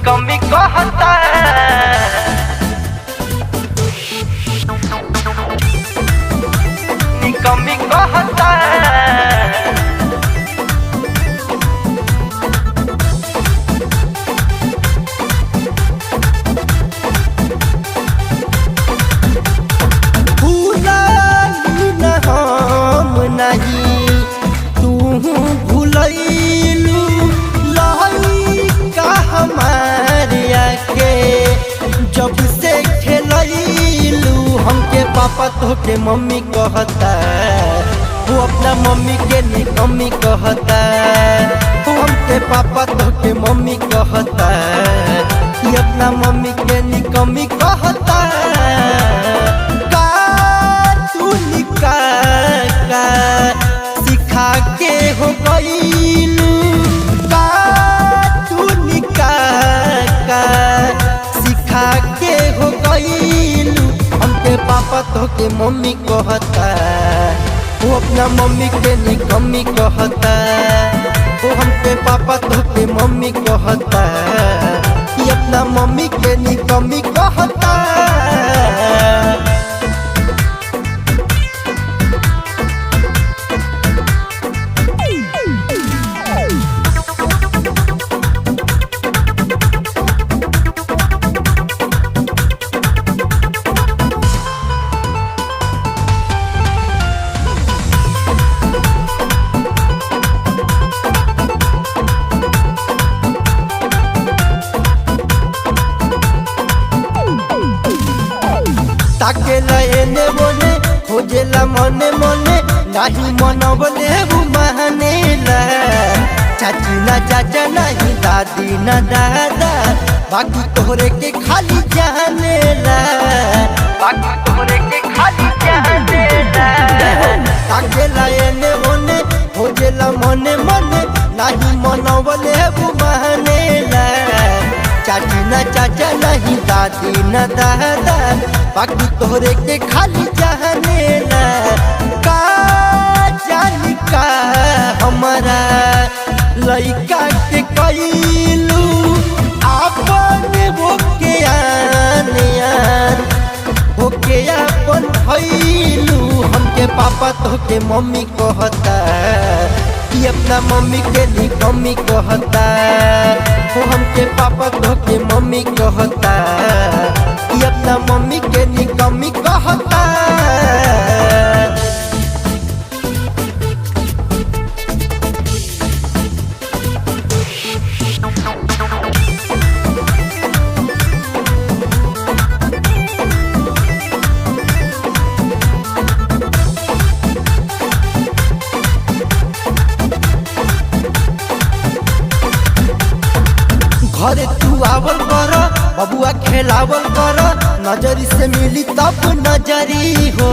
कमी कहता कमी कहता नहीं तू भूलैलू लइका हमारे आके जब से खेलैलू हमके पापा तोके मम्मी कहता वो अपना मम्मी के निकम्मी कहता वो हमके पापा तोके मम्मी कहता ये अपना मम्मी के निकम्मी कहता सिखा के हो गईलू का तू निका सिखा के हो गईलू हमके पापा तोके मम्मी कहता वो अपना मम्मी के निकम्मी कहता वो हमके पापा तोके मम्मी कहता ये अपना मम्मी के निकम्मी कहता ताके लयने बोने खोजेला मने मने नहीं मनबले मानेला चाची ना चाचा नहीं दादी ना दादा बाकी तोहरे के खाली जानेला बाकी तोहरे के खाली जानेला ताके लयने बोने खोजेला मने मने नहीं मनबले मानेला चाची ना चाचा नहीं दादी ना दादा बाकी तोहरे के खाली जानेला का जानी का हमारा लइका के कइलू आपन होके होके अपन भइलू हमके पापा तोहके मम्मी कहता ये अपना मम्मी के निकम्मी कहता वो हमके पापा तोहके मम्मी कहता ये अपना मम्मी के निकम्मी कहता घरे तू आवल कर बबुआ खेलावल कर नजरी से मिली तब नजरी हो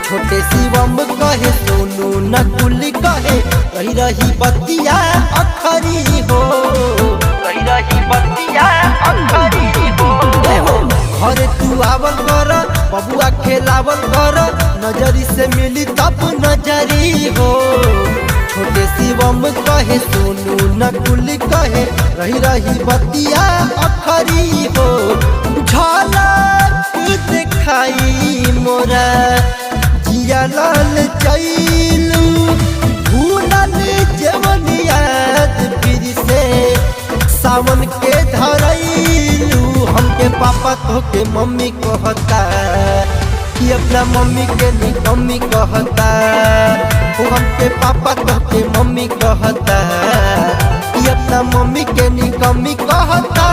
छोटे शिवम कहे सोनू नकुली कहे रही रही बतिया अखरी हो रही रही बतिया अखरी हो घरे तू आवल कर बबुआ खेलावल कर नजरी से मिली तब नजरी हो छोटे शिवम कहे सोनू नकुली कहे रही रही बतिया अखरी हो झलक दिखाई मोरा जिया लाल चैलू भूलल जवन याद फिर से सावन के धरैलू हमके पापा तोहके मम्मी कहता ये अपना मम्मी के निकम्मी कहता वो हमके पापा तोहके मम्मी कहता ये अपना मम्मी के निकम्मी कहता।